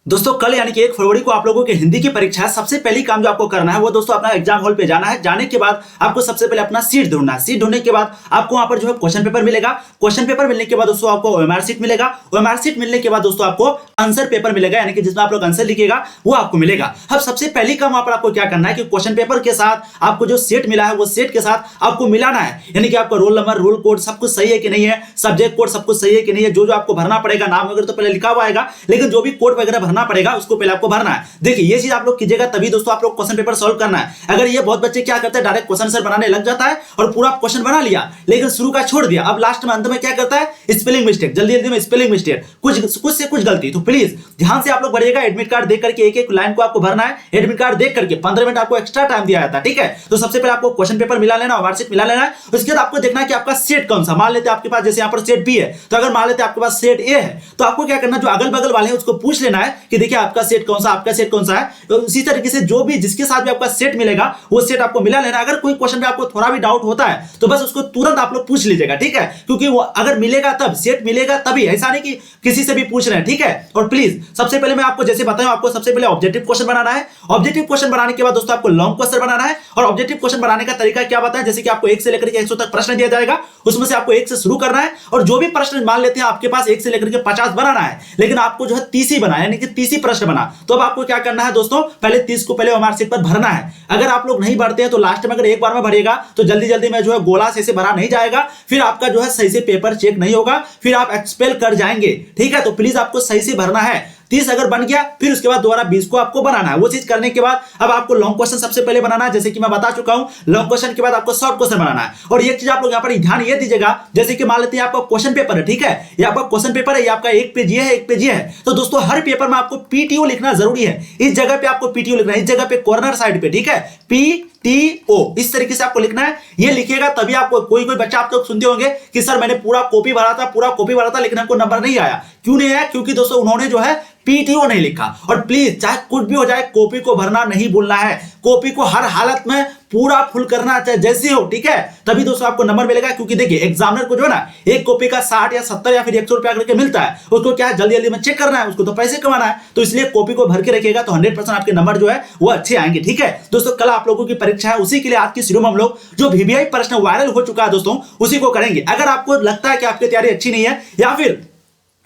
दोस्तों कल यानी कि 1 फरवरी को आप लोगों की हिंदी की परीक्षा है। सबसे पहली काम जो आपको करना है वो दोस्तों अपना एग्जाम हॉल पे जाना है। जाने के बाद आपको सबसे पहले अपना सीट ढूंढना है। सीट ढूंढने के बाद आपको वहां पर जो है क्वेश्चन पेपर मिलेगा। क्वेश्चन पेपर मिलने के बाद दोस्तों आपको ओएमआर सीट मिलेगा। ओएमआर सीट मिलने के बाद दोस्तों आपको आंसर पेपर मिलेगा, यानी कि जिसमें आप लोग आंसर लिखेगा वो आपको मिलेगा। अब सबसे पहली काम वहां पर आपको क्या करना है कि क्वेश्चन पेपर के साथ आपको जो सेट मिला है वो सेट के साथ आपको मिलाना है, यानी कि आपका रोल नंबर, रोल कोड सब कुछ सही है कि नहीं है, सब्जेक्ट कोड सब कुछ सही है कि नहीं है, जो जो आपको भरना पड़ेगा, नाम वगैरह तो पहले लिखा हुआ आएगा, लेकिन जो भी कोड वगैरह भरना पड़ेगा उसको पहले आपको भरना है। देखिए ये चीज आप लोग कीजिएगा तभी दोस्तों आप लोग क्वेश्चन पेपर सॉल्व करना है। अगर ये बहुत बच्चे क्या करते हैं डायरेक्ट क्वेश्चन आंसर बनाने लग जाता है और पूरा क्वेश्चन बना लिया लेकिन शुरू का छोड़ दिया, अब लास्ट में अंत में क्या करता है स्पेलिंग मिस्टेक, जल्दी जल्दी में स्पेलिंग मिस्टेक, कुछ से कुछ गलती। तो प्लीज ध्यान से आप लोग भरिएगा। एडमिट कार्ड देख करके एक एक लाइन को आपको भरना है। एडमिट कार्ड देख करके 15 मिनट आपको एक्स्ट्रा टाइम दिया जाता है, ठीक है। तो सबसे पहले आपको क्वेश्चन पेपर मिला लेना, वार्षिक मिला लेना है। उसके बाद आपको देखना है कि आपका सेट कौन सा। मान लेते हैं आपके पास जैसे यहाँ पर सेट बी है, तो अगर मान लेते हैं आपके पास सेट ए है तो आपको क्या करना, जो अगल बगल वाले हैं उसको पूछ लेना है कि देखिए आपका सेट कौन सा, आपका सेट कौन सा है। तो उसी तरीके से जो भी जिसके साथ भी आपका सेट मिलेगा वो सेट आपको मिला लेना। अगर कोई क्वेश्चन पे आपको थोड़ा भी डाउट होता है तो बस उसको तुरंत आप लोग पूछ लीजिएगा, ठीक है, क्योंकि वो अगर मिलेगा तब, सेट मिलेगा तभी, ऐसा नहीं कि किसी से भी पूछ रहे हैं, ठीक है। और प्लीज सबसे पहले मैं आपको जैसे बताऊं, आपको सबसे पहले ऑब्जेक्टिव क्वेश्चन बनाना है। ऑब्जेक्टिव क्वेश्चन बनाने के बाद दोस्तों आपको लॉन्ग क्वेश्चन बनाना है। और ऑब्जेक्टिव क्वेश्चन बनाने का तरीका क्या बताएं, जैसे कि आपको 1 से लेकर के 100 तक प्रश्न दिया जाएगा, उसमें से आपको 1 से शुरू करना है और जो भी प्रश्न मान लेते हैं आपके पास 1 से लेकर के 50 बनाना है, लेकिन आपको जो है 30 ही बना, यानी कि 30 ही प्रश्न बना। तो अब आपको क्या करना है दोस्तों, पहले 30 को पहले ओएमआर शीट पर भरना है। अगर आप लोग नहीं भरते हैं तो लास्ट में अगर एक बार में भरेगा तो जल्दी जल्दी में जो है गोला से भरा नहीं जाएगा, फिर आपका जो है सही से पेपर चेक नहीं होगा, फिर आप एक्सपेल कर जाएंगे, ठीक है। तो प्लीज आपको सही से भरना है। 30 अगर बन गया फिर उसके बाद दोबारा 20 को आपको बनाना है। वो चीज करने के बाद अब आपको लॉन्ग क्वेश्चन सबसे पहले बनाना है, जैसे कि मैं बता चुका हूं। लॉन्ग क्वेश्चन के बाद आपको शॉर्ट क्वेश्चन बनाना है। और एक चीज आप लोग यहां पर ध्यान ये दीजिएगा, जैसे कि मान लेते हैं आपका क्वेश्चन पेपर है, ठीक है, ये आपका क्वेश्चन पेपर है, ये आपका एक पेज ये है, एक पेज ये है। तो दोस्तों हर पेपर में आपको पीटीओ लिखना जरूरी है। इस जगह पे आपको पीटीओ लिखना है, इस जगह पे कॉर्नर साइड पे, ठीक है, PTO इस तरीके से आपको लिखना है। ये लिखिएगा तभी आपको, कोई बच्चा आप लोग सुनते होंगे कि सर मैंने पूरा कॉपी भरा था लेकिन हमको नंबर नहीं आया। क्यों नहीं आया? क्योंकि दोस्तों उन्होंने जो है पीटीओ नहीं लिखा। और प्लीज चाहे कुछ भी हो जाए कॉपी को भरना नहीं भूलना है। कॉपी को हर हालत में पूरा फुल करना चाहे जैसे हो, ठीक है, तभी दोस्तों आपको नंबर मिलेगा। क्योंकि देखिए एग्जामिनर को जो है ना एक कॉपी का 60 या 70 या फिर 100 रुपया करके मिलता है, उसको क्या है जल्दी जल्दी में चेक करना है, उसको तो पैसे कमाना है। तो इसलिए कॉपी को भर के रखिएगा तो 100% आपके नंबर जो है वो अच्छे आएंगे, ठीक है। दोस्तों कल आप लोगों की परीक्षा है, उसी के लिए आज की शुरू में हम लोग जो वीवीआई प्रश्न वायरल हो चुका है दोस्तों उसी को करेंगे। अगर आपको लगता है कि आपकी तैयारी अच्छी नहीं है, या फिर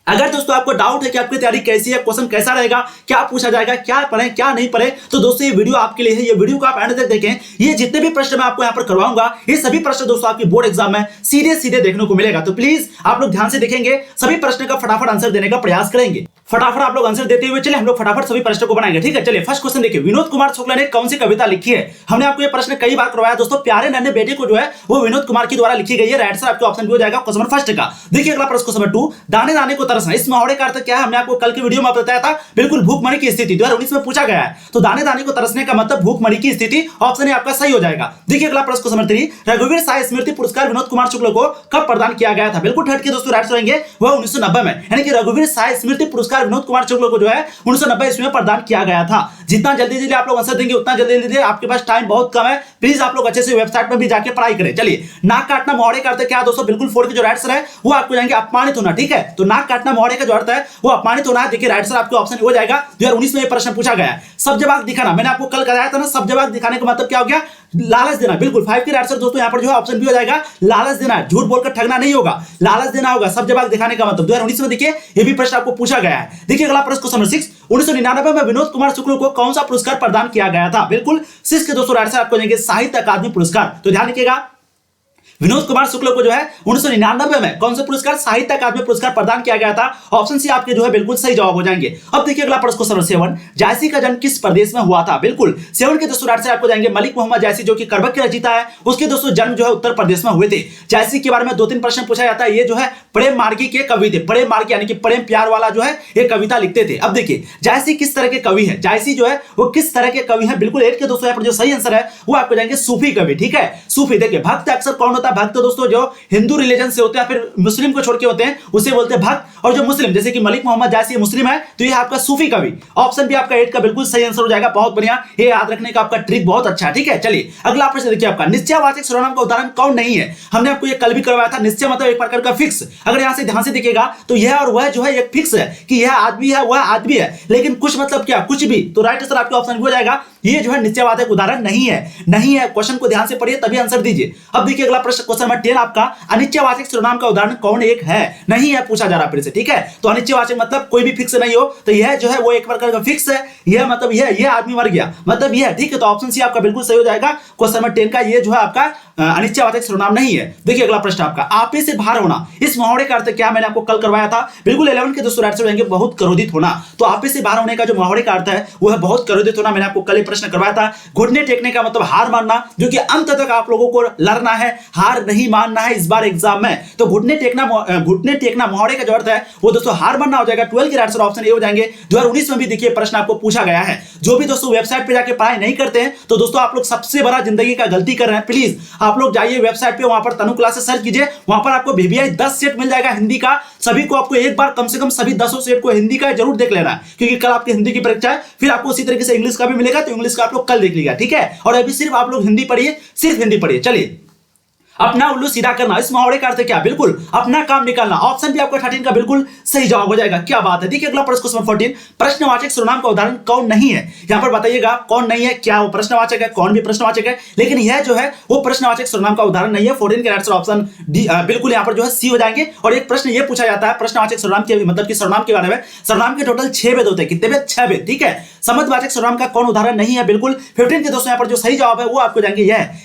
अगर दोस्तों आपको डाउट है कि आपकी तैयारी कैसी है, क्वेश्चन कैसा रहेगा, क्या पूछा जाएगा, क्या पढ़ें क्या नहीं पढ़े, तो दोस्तों ये वीडियो आपके लिए है। ये वीडियो को आप एंड तक देखें। ये जितने भी प्रश्न मैं आपको यहां पर करवाऊंगा ये सभी प्रश्न दोस्तों आपकी बोर्ड एग्जाम में सीधे देखने को मिलेगा। तो प्लीज आप लोग ध्यान से देखेंगे, सभी प्रश्न का फटाफट आंसर देने का प्रयास करेंगे। फटाफट आप लोग आंसर देते हुए चले हम लोग फटाफट सभी प्रश्न को बनाएंगे, ठीक है। चलिए फर्स्ट क्वेश्चन देखिए, विनोद कुमार शुक्ला ने कौन सी कविता लिखी है। हमने आपको ये प्रश्न कई बार करवाया दोस्तों। प्यारे नन्हे बेटे को जो है वो विनोद कुमार के द्वारा लिखी गई है। राइट आंसर आपके ऑप्शन बी हो जाएगा क्वेश्चन नंबर फर्स्ट का। देखिए अगला प्रश्न क्वेश्चन नंबर 2, दाने दाने को तरसना। इस मुहावरे का अर्थ क्या है? हमने आपको कल के वीडियो में बताया था, बिल्कुल भूखमरी की स्थिति 2019 में पूछा गया है। तो दाने दाने को तरसने का मतलब भूखमरी की स्थिति, ऑप्शन ए आपका सही हो जाएगा। देखिए अगला प्रश्न क्वेश्चन नंबर 3, रघुवीर साय स्मृति पुरस्कार विनोद कुमार शुक्ला को कब प्रदान किया गया था? बिल्कुल ठहर के दोस्तों राइट रहेंगे, वह 1990 में, यानी कि रघुवीर साय स्मृति पुरस्कार विनोद कुमार शुक्ला को जो है 1990 ईस्वी में प्रदान किया गया था। जितना जल्दी आप लोग आंसर देंगे उतना जल्दी आपके पास टाइम बहुत कम है। प्लीज आप लोग अच्छे से वेबसाइट पर भी जाके पढ़ाई करें। चलिए नाक काटना मुहावरे का अर्थ क्या है दोस्तों? बिल्कुल 4 के जो राइट आंसर है वो आपको जाएंगे अपमानित होना, ठीक है। तो नाक काटना मुहावरे का जो अर्थ है वो अपमानित होना है। देखिए राइट आंसर आपके ऑप्शन हो जाएगा। 2019 में ये प्रश्न पूछा गया है। सब जवाब दिखाना, मैंने आपको कल बताया था ना, सब जवाब दिखाने का मतलब क्या हो गया? लालच देना। बिल्कुल 5 के राइट आंसर दोस्तों यहाँ पर जो है ऑप्शन बी हो जाएगा, लालच देना। झूठ बोलकर ठगना नहीं होगा, लालच देना होगा। सब जवाब दिखाने का मतलब 2019 में देखिए ये भी प्रश्न आपको पूछा गया है। देखिए अगला प्रश्न क्वेश्चन नंबर 6, 1999 में विनोद कुमार शुक्ला को कौन सा पुरस्कार प्रदान किया गया था? बिल्कुल 6 के दोस्तों राइट आंसर आपको देंगे साहित्य अकादमी पुरस्कार। तो ध्यान रखिएगा विनोद कुमार शुक्ला को जो है 1999 में कौन सा पुरस्कार? साहित्य अकादमी पुरस्कार प्रदान किया गया था। ऑप्शन सी आपके जो है बिल्कुल सही जवाब हो जाएंगे। अब देखिए अगला प्रश्न क्वेश्चन 7, जायसी का जन्म किस प्रदेश में हुआ था? बिल्कुल 7 के दोस्तों राइट से आपको जाएंगे मलिक मोहम्मद जायसी, जो कि करबक के रचयिता है, उसके दोस्तों जन्म जो है उत्तर प्रदेश में हुए थे। जायसी के बारे में 2-3 प्रश्न पूछा जाता है। ये जो है प्रेम मार्गी के कवि थे। प्रेम मार्गी यानी कि प्रेम प्यार वाला जो है ये कविता लिखते थे। अब देखिए जायसी किस तरह के कवि है, जायसी जो है वो किस तरह के कवि है? बिल्कुल 8 के दोस्तों यहाँ पर जो सही आंसर है वो आपको जाएंगे सूफी कवि, ठीक है। सूफी देखिए भक्त अक्सर कौन होता होता है भक्त, तो दोस्तों जो हिंदू रिलीजन से होते हैं फिर मुस्लिम को छोड़ के होते हैं उसे बोलते हैं भक्त। और जो मुस्लिम, जैसे कि मलिक मोहम्मद जायसी मुस्लिम है, तो ये आपका सूफी कवि। ऑप्शन भी आपका 8 का बिल्कुल सही आंसर हो जाएगा। बहुत बढ़िया, ये याद रखने का आपका ट्रिक बहुत अच्छा है। ठीक है, चलिए अगला प्रश्न देखिए आपका, निश्चयवाचक सर्वनाम का उदाहरण कौन नहीं है? हमने आपको ये कल भी करवाया था। निश्चय मतलब एक प्रकार का फिक्स। अगर यहां से ध्यान से देखिएगा तो यह और वह जो है एक फिक्स है कि यह आदमी है वह आदमी है, लेकिन कुछ मतलब क्या, कुछ भी। तो राइट आंसर आपके ऑप्शन हो जाएगा, ये जो है निश्चयवाचक उदाहरण नहीं है। नहीं है, क्वेश्चन को ध्यान से पढ़िए तभी आंसर दीजिए। अब देखिए अगला प्रश्न, क्वेश्चन नंबर 10 आपका, अनिश्चयवाचक सर्वनाम का उदाहरण कौन एक है? नहीं है पूछा जा रहा फिर से। ठीक है, तो अनिश्चयवाचक मतलब कोई भी फिक्स नहीं हो, तो यह जो है वो एक प्रकार का फिक्स है। यह मतलब यह आदमी मर गया मतलब यह। ठीक है, तो ऑप्शन सी आपका बिल्कुल सही हो जाएगा। क्वेश्चन नंबर 10 का ये जो है आपका अनिश्चयवाचक सर्वनाम नहीं है। देखिए अगला प्रश्न आपका, आपे से बाहर होना, इस मुहावरे का अर्थ क्या? मैंने आपको कल करवाया था। बिल्कुल 11 के दोस्तों राइट से जाएंगे, बहुत क्रोधित होना। तो आपे से बाहर होने का जो मुहावरे का अर्थ है वो है बहुत क्रोधित होना। मैंने आपको कल प्रश्न करवाया था। घुटने टेकने का मतलब हार मानना, जो कि अंत तक आप लोगों को लड़ना है, हार नहीं मानना है इस बार एग्जाम में। तो घुटने टेकना मुहावरे का जो अर्थ है वो दोस्तों हार मानना हो जाएगा। 12 के राइट आंसर ऑप्शन ए हो जाएंगे। 2019 में भी देखिए प्रश्न आपको पूछा गया है। जो भी दोस्तों वेबसाइट पे जाके पढ़ाई नहीं करते हैं तो दोस्तों आप लोग सबसे बड़ा जिंदगी का गलती कर रहे हैं। प्लीज आप लोग जाइए वेबसाइट पे, वहां पर तनु क्लासेस सर्च कीजिए, वहां पर आपको VVI 10 सेट मिल जाएगा हिंदी का। सभी को आपको एक बार कम से कम सभी 10 सेट को हिंदी का जरूर देख लेना है, क्योंकि कल आपकी हिंदी की परीक्षा है। फिर आपको उसी तरीके से इंग्लिश का भी मिलेगा, तो इंग्लिश का आप लोग कल देख लीजिएगा। ठीक है, और अभी सिर्फ आप लोग हिंदी पढ़िए, सिर्फ हिंदी पढ़िए। चलिए, अपना उल्लू सीधा करना, इस मुहावरे का अर्थ क्या? बिल्कुल अपना काम निकालना। ऑप्शन भी आपका 13 का बिल्कुल सही जवाब हो जाएगा। क्या बात है। देखिए अगला प्रश्न, क्वेश्चन 14, प्रश्नवाचक सर्वनाम का उदाहरण कौन नहीं है? यहां पर बताइएगा कौन नहीं है, क्या वो प्रश्नवाचक है, कौन भी प्रश्नवाचक है, लेकिन यह जो है वो प्रश्नवाचक सर्वनाम का उदाहरण नहीं है। 14 के आंसर ऑप्शन डी बिल्कुल यहां पर जो है सी हो जाएंगे। और एक प्रश्न ये पूछा जाता है प्रश्नवाचक सर्वनाम के मतलब कि सर्वनाम के बारे में। सर्वनाम के टोटल 6 भेद होते हैं। कितने भेद? 6 भेद। ठीक है, संबंधवाचक सर्वनाम का कौन उदाहरण नहीं है? बिल्कुल 15 के दोस्तों यहां पर जो सही जवाब है वो आपको जाएंगे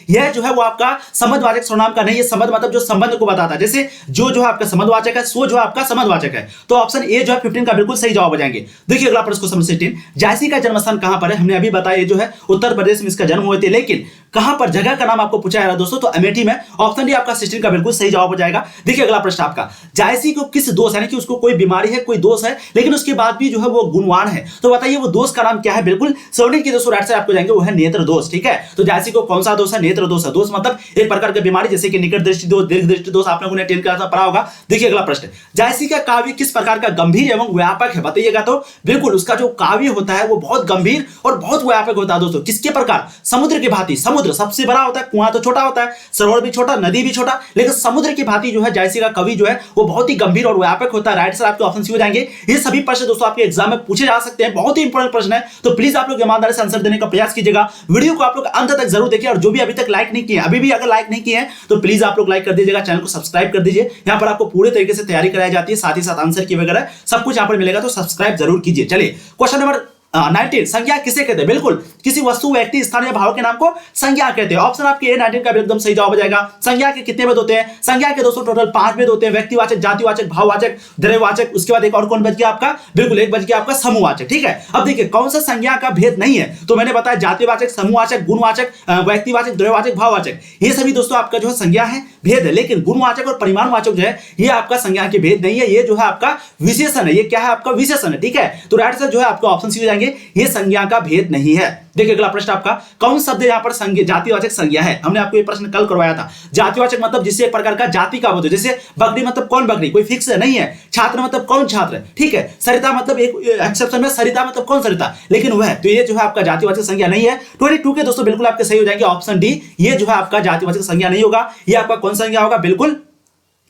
यह जो है वो आपका संबंधवाचक सर्वनाम का नहीं है। संबंध मतलब जो संबंध को बताता है, जैसे जो है आपका संबंधवाचक है, सो जो है आपका संबंधवाचक है। तो ऑप्शन ए जो है 15 का बिल्कुल सही जवाब हो जाएंगे। देखिए अगला प्रश्न, क्वेश्चन 16, जायसी का जन्म स्थान कहां पर है? हमने अभी बताया जो है उत्तर प्रदेश में इसका जन्म हुए थे, लेकिन कहां पर, जगह का नाम आपको पूछा जा रहा है दोस्तों, तो अमेठी में। ऑप्शन डी आपका 16 का बिल्कुल सही जवाब हो जाएगा। देखिए अगला प्रश्न आपका, जायसी को किस दोष, यानी कि उसको कोई बीमारी है, कोई दोष है, लेकिन उसके बाद भी जो है वो गुणवान है, तो बताइए वो दोष का नाम क्या है? बिल्कुल 17 के दोस्तों राइट से आपको जाएंगे, वो है नेत्र दोष। ठीक है, तो जायसी को कौन सा दोष है? नेत्र दोष है। दोष मतलब एक प्रकार की बीमारी, जैसे कि निकट दृष्टि दोष, दीर्घ दृष्टि दोष, आप लोगों ने 10 क्लास में पढ़ा होगा। देखिए अगला प्रश्न, जायसी का काव्य किस प्रकार का गंभीर एवं व्यापक है? बताइएगा। तो बिल्कुल उसका जो काव्य होता है वो बहुत गंभीर और बहुत व्यापक होता है दोस्तों। किसके प्रकार? समुद्र की भांति। समुद्र सबसे बड़ा होता है, कुआं तो छोटा होता है, सरोवर भी छोटा, नदी भी छोटा, लेकिन समुद्र की भांति जो है जायसी का कवि जो है वो बहुत ही गंभीर और व्यापक होता है। राइट सर आपके ऑप्शन सी हो जाएंगे। ये सभी प्रश्न दोस्तों आपके एग्जाम में पूछे जा सकते हैं, बहुत ही इंपॉर्टेंट प्रश्न है, तो प्लीज आप लोग ईमानदारी से आंसर देने का प्रयास कीजिएगा। वीडियो को आप लोग अंत तक जरूर देखिए, और जो भी अभी तक लाइक नहीं किए, अभी भी अगर लाइक नहीं किए हैं तो प्लीज आप लोग लाइक कर दीजिएगा, चैनल को सब्सक्राइब कर दीजिए। यहाँ पर आपको पूरे तरीके से तैयारी कराई जाती है, साथ ही साथ आंसर की वगैरह सब कुछ यहाँ पर मिलेगा, तो सब्सक्राइब जरूर कीजिए। चलिए क्वेश्चन नंबर 19, संज्ञा किसे कहते हैं? बिल्कुल किसी वस्तु, व्यक्ति, स्थान या भाव के नाम को संज्ञा कहते हैं। ऑप्शन आपके ए 19 का एकदम सही जवाब हो जाएगा। संज्ञा के कितने भेद होते हैं? संज्ञा के दोस्तों टोटल 5 भेद होते हैं, व्यक्तिवाचक, जातिवाचक, भाववाचक, द्रव्यवाचक। उसके बाद एक और कौन बच गया आपका? बिल्कुल एक बच गया आपका समूहवाचक। ठीक है, अब देखिए कौन सा संज्ञा का भेद नहीं है, तो मैंने बताया जातिवाचक, समूहवाचक, गुणवाचक, व्यक्तिवाचक, द्रव्यवाचक, भाववाचक, ये सभी दोस्तों आपका जो है संज्ञा है, भेद है। लेकिन गुणवाचक और परिमाणवाचक जो है ये आपका संज्ञा के भेद नहीं है, ये जो है आपका विशेषण है। ये क्या है? आपका विशेषण है। ठीक है, तो राइट आंसर जो है आपका ऑप्शन सी हो जाएंगे, ये संज्ञा का भेद नहीं है। देखिए अगला प्रश्न आपका, कौन शब्द यहां पर जातिवाचक संज्ञा है? हमने आपको ये प्रश्न कल करवाया था। जातिवाचक मतलब जिससे एक प्रकार का जाति का बोध, जैसे बकरी मतलब कौन बकरी, कोई फिक्स नहीं है। छात्र मतलब कौन छात्र। ठीक है, सरिता मतलब एक एक्सेप्शन में, सरिता मतलब कौन सरिता, लेकिन वह, तो ये जो है आपका जातिवाचक संज्ञा नहीं है। 22 के दोस्तों बिल्कुल आपके सही हो जाएंगे। ऑप्शन डी ये जो है आपका जातिवाचक संज्ञा नहीं होगा। ये आपका कौन संज्ञा होगा? बिल्कुल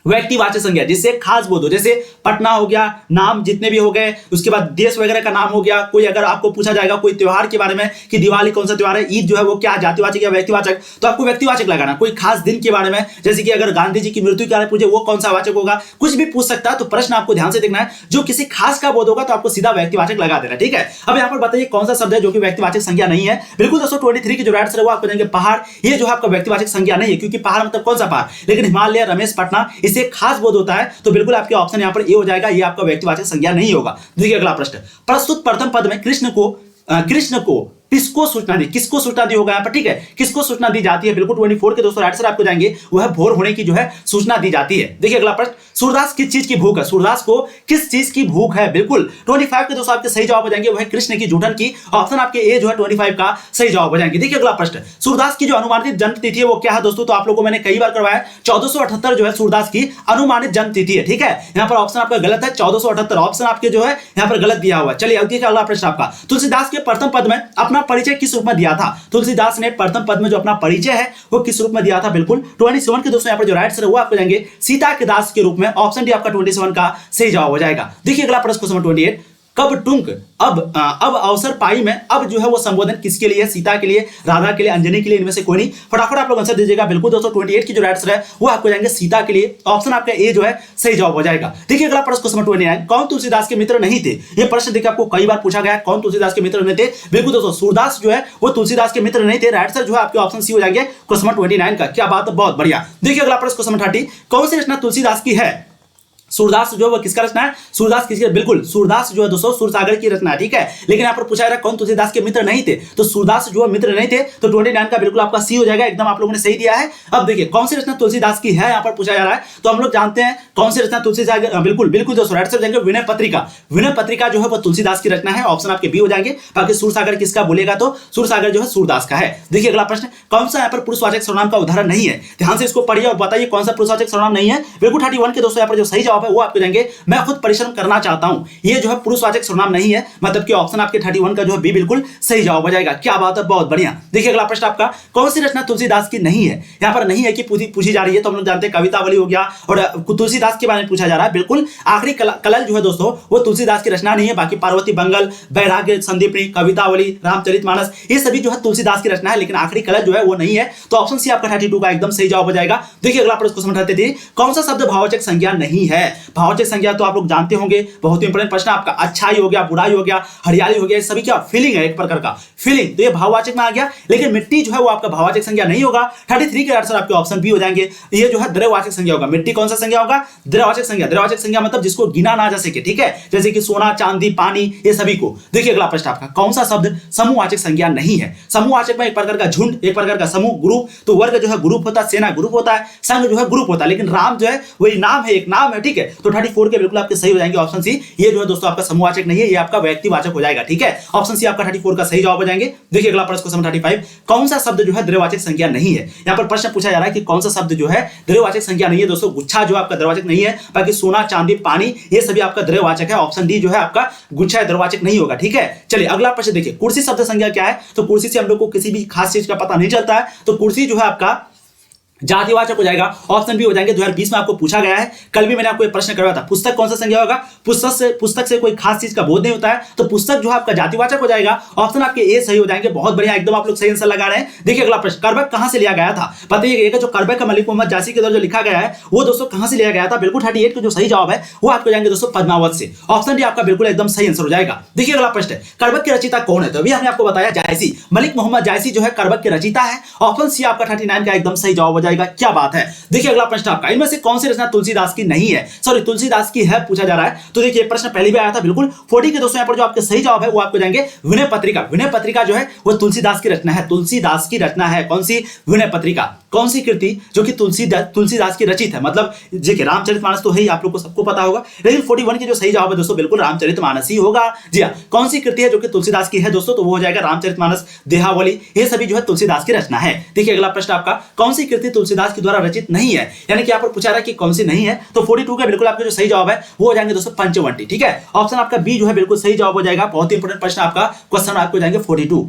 व्यक्तिवाचक संज्ञा, जिससे खास बोध हो, जैसे पटना हो गया, नाम जितने भी हो गए, उसके बाद देश वगैरह का नाम हो गया। कोई अगर आपको पूछा जाएगा कोई त्योहार के बारे में कि दिवाली कौन सा त्योहार है, ईद जो है वो क्या जातिवाचक या व्यक्तिवाचक, तो आपको व्यक्तिवाचक लगाना। कोई खास दिन के बारे में, जैसे कि अगर गांधी जी की मृत्यु के बारे में पूछे, वो कौन सा वाचक होगा, कुछ भी पूछ सकता है। तो प्रश्न आपको ध्यान से देखना है, जो किसी खास का बोध होगा तो आपको सीधा व्यक्तिवाचक लगा देना। ठीक है, अब यहाँ पर बताइए कौन सा शब्द है जो कि व्यक्तिवाचक संज्ञा नहीं है? बिल्कुल दोस्तों 23 की जो राइट आंसर है वो आपको देंगे पहाड़। ये जो है आपका व्यक्तिवाचक संज्ञा नहीं है, क्योंकि पहाड़ मतलब कौन सा पहाड़, लेकिन हिमालय, रमेश, पटना, इसे खास बोध होता है। तो बिल्कुल आपके ऑप्शन यहां पर ए हो जाएगा, ये आपका व्यक्तिवाचक संज्ञा नहीं होगा। देखिए अगला प्रश्न, प्रस्तुत प्रथम पद में कृष्ण को किसको सूचना दी, किसको सूचना दी होगा यहाँ पर, ठीक है, किसको सूचना दी जाती है, बिल्कुल 24 के दोस्तों राइट आंसर आपको जाएंगे वह भोर होने की जो है सूचना दी जाती है। देखिए अगला प्रश्न, सूरदास किस चीज की भूख है, सूरदास को किस चीज की भूख है, बिल्कुल 25 के दोस्तों आपके सही जवाब हो जाएंगे वह कृष्ण की जूठन की, ऑप्शन आपके ए जो है 25 का सही जवाब हो जाएंगे। देखिए अगला प्रश्न, सूरदास की जो अनुमानित जन्म तिथि है वो क्या है दोस्तों, तो आप लोगों को मैंने कई बार करवाया 1478 जो है सूरदास की अनुमानित जन्म तिथि है, ठीक है, यहाँ पर ऑप्शन आपका गलत है, 1478 ऑप्शन आपके जो है यहाँ पर गलत दिया हुआ है। चलिए अब देखिए अगला प्रश्न आपका, तुलसीदास के प्रथम पद में अपना परिचय किस रूप में दिया था, तुलसीदास ने प्रथम पद में जो अपना परिचय है वो किस रूप में दिया था, बिल्कुल 27 के दोस्तों यहाँ पर जो राइट आंसर है वो आपको जाएंगे सीता के दास के रूप में, ऑप्शन डी आपका 27 का सही जवाब हो जाएगा। देखिए अगला प्रश्न क्वेश्चन 28, कब टुंक अब अवसर पाई में, अब जो है वो संबोधन किसके लिए, सीता के लिए, राधा के लिए, अंजनी के लिए, इनमें से कोई नहीं, फटाफट आप लोग आंसर दीजिएगा। बिल्कुल दोस्तों 28 की जो राइट आंसर है वो आपको जाएंगे सीता के लिए, ऑप्शन आपका ए जो है सही जवाब हो जाएगा। देखिए अगला प्रश्न क्वेश्चन 29, कौन तुलसीदास के मित्र नहीं थे, ये प्रश्न देखिए आपको कई बार पूछा गया, कौन तुलसीदास के मित्र नहीं थे, बिल्कुल दोस्तों सूरदास जो है वो तुलसीदास के मित्र नहीं थे, राइट आंसर जो है आपके ऑप्शन सी हो जाएंगे क्वेश्चन 29 का। क्या बात है, बहुत बढ़िया। देखिए अगला प्रश्न क्वेश्चन 30, कौन सी रचना तुलसीदास की है, सूरदास जो है वो किसका रचना है, सूरदास किसकी, बिल्कुल सूरदास जो है दोस्तों सूरसागर की रचना है, ठीक है, लेकिन यहाँ पर पूछा जा रहा है कौन तुलसीदास के मित्र नहीं थे, तो सूरदास जो है मित्र नहीं थे, तो 29 का बिल्कुल आपका सी हो जाएगा, एकदम आप लोगों ने सही दिया है। अब देखिए कौन सी रचना तुलसीदास की है यहाँ पर पूछा जा रहा है, तो हम लोग जानते हैं कौन सी रचना तुलसीदास, बिल्कुल बिल्कुल दोस्तों राइट आंसर जाएंगे विनय पत्रिका, विनय पत्रिका जो है वो तुलसीदास की रचना है, ऑप्शन आपके बी हो जाएंगे। बाकी सूरसागर किसका बोलेगा तो सूरसागर जो है सूरदास का है। देखिए अगला प्रश्न, कौन सा यहाँ पर पुरुषवाचक सर्वनाम का उदाहरण नहीं है, ध्यान से इसको पढ़िए और बताइए कौन सा पुरुषवाचक सर्वनाम नहीं है। बिल्कुल 31 के दोस्तों यहाँ पर जो सही जवाब है वो आपको जाएंगे मैं खुद परिश्रम करना चाहता हूं, ये जो है पुरुषवाचक सर्वनाम नहीं है, मतलब कि ऑप्शन आपके 31 का जो है बी बिल्कुल सही जवाब हो जाएगा। क्या बात है, बहुत बढ़िया। देखिए अगला प्रश्न आपका, कौन सी रचना तुलसीदास की नहीं है, यहाँ पर नहीं है कि पूछी जा रही है, तो हम लोग जानते हैं कवितावली हो गया और तुलसीदास के बारे में पूछा जा रहा है, बिल्कुल आखिरी कलल जो है दोस्तों वो तुलसीदास की रचना नहीं है, बाकी पार्वती बंगल, बैराग्य संदीपनी, कवितावली, रामचरितमानस ये सभी जो है तुलसीदास की रचना है, लेकिन आखिरी कलल जो है वो नहीं है, तो ऑप्शन सी आपका 32 का एकदम सही जवाब हो जाएगा। देखिए अगला प्रश्न क्वेश्चन 33, कौन सा शब्द भाववाचक संज्ञा नहीं है, भाववाचक संज्ञा तो आप लोग जानते होंगे, बहुत ही इंपॉर्टेंट प्रश्न आपका, अच्छाई हो गया, बुराई हो गया, हरियाली हो गया, ये सभी क्या फीलिंग है, एक प्रकार का फीलिंग, तो ये भाववाचक में आ गया, लेकिन मिट्टी जो है वो आपका भाववाचक संज्ञा नहीं होगा। 33 के आंसर आपके ऑप्शन बी हो जाएंगे, ये जो है द्रव्यवाचक संज्ञा होगा। मिट्टी कौन सा संज्ञा होगा, द्रव्यवाचक संज्ञा, द्रव्यवाचक संज्ञा मतलब जिसको गिना ना जा सके, ठीक है, जैसे कि सोना, चांदी, पानी, ये सभी को। देखिए अगला प्रश्न आपका, कौन सा शब्द समूहवाचक संज्ञा नहीं है, समूहवाचक में एक प्रकार का झुंड, एक प्रकार का समूह, ग्रुप, तो वर्ग जो है ग्रुप होता है, सेना ग्रुप होता है, संघ जो है ग्रुप होता है, लेकिन राम जो है वही नाम है, एक नाम है, ठीक है, तो 34 के बिल्कुल आपके सही हो जाएंगे ऑप्शन सी, ये जो है दोस्तों आपका समूहवाचक नहीं है, ये आपका व्यक्तिवाचक हो जाएगा, ठीक है, ऑप्शन सी आपका 34 का सही जवाब हो जाएंगे। देखिए अगला प्रश्न क्वेश्चन 35, कौन सा शब्द जो है द्रव्यवाचक संज्ञा नहीं है, यहाँ पर प्रश्न पूछा जा रहा है कि कौन सा शब्द जो है द्रव्यवाचक संज्ञा नहीं है दोस्तों, गुच्छा जो आपका द्रव्यवाचक नहीं है, बाकी सोना, चांदी, पानी ये सभी आपका द्रव्यवाचक है, ऑप्शन डी जो है आपका गुच्छा द्रव्यवाचक नहीं होगा, ठीक है। चलिए अगला प्रश्न देखिए, कुर्सी शब्द संज्ञा क्या है, तो कुर्सी से हम लोग को किसी भी खास चीज का पता नहीं चलता है, तो कुर्सी जो है आपका जातिवाचक हो जाएगा, ऑप्शन बी हो जाएंगे। 2020 में आपको पूछा गया है, कल भी मैंने आपको एक प्रश्न करवाया था, पुस्तक कौन सा संज्ञा होगा, पुस्तक से कोई खास चीज का बोध नहीं होता है, तो पुस्तक जो है आपका जातिवाचक हो जाएगा, ऑप्शन आपके ए सही हो जाएंगे। बहुत बढ़िया, एकदम आप लोग सही आंसर लगा रहे हैं। देखिए अगला प्रश्न, करबक कहां से लिया गया था, बताइए जो करबक का मलिक मोहम्मद जासी के द्वारा जो लिखा गया है वो दोस्तों कहां से लिया गया था, बिल्कुल 38 का जो सही जवाब है वो आपको जाएंगे दोस्तों पद्मावत से, ऑप्शन डी आपका बिल्कुल एकदम सही आंसर हो जाएगा। देखिए अगला प्रश्न, करबक के रचयिता कौन है, तो अभी हमने आपको बताया जायसी, मलिक मोहम्मद जायसी जो है करबक के रचयिता है, ऑप्शन सी आपका 39 का एकदम सही जवाब हो जाएगा। क्या बात है। देखिए अगला प्रश्न आपका, इनमें से कौन सी रचना तुलसीदास की नहीं है, सॉरी तुलसीदास की है पूछा जा रहा है, तो देखिए प्रश्न पहले भी आया था, बिल्कुल 40 के दोस्तों यहाँ पर जो आपके सही जवाब है वो आपको जाएंगे विनय पत्रिका, विनय पत्रिका जो है वो तुलसीदास की रचना है, तुलसीदास की रचना है, कौन सी, विनय पत्रिका, कौन सी कृति जो कि तुलसीदास की रचित है, मतलब देखिए रामचरितमानस तो है ही, आप लोग को सबको पता होगा, लेकिन 41 के जो सही जवाब है दोस्तों बिल्कुल रामचरितमानस ही होगा। जी हाँ, कौन सी कृति है जो कि तुलसीदास की है दोस्तों, तो वो हो जाएगा रामचरितमानस, देहावली, ये सभी जो है तुलसीदास की रचना है। देखिए अगला प्रश्न आपका, कौन सी कृति तुलसीदास के द्वारा रचित नहीं है, यानी कि यहाँ पर पूछा रहा है कि कौन सी नहीं है, तो 42 का बिल्कुल आपका जो सही जवाब है वो हो जाएंगे दोस्तों पंचवटी, ठीक है, ऑप्शन आपका बी जो है बिल्कुल सही जवाब हो जाएगा। बहुत ही इंपॉर्टेंट प्रश्न आपका, क्वेश्चन आपको जाएंगे 42।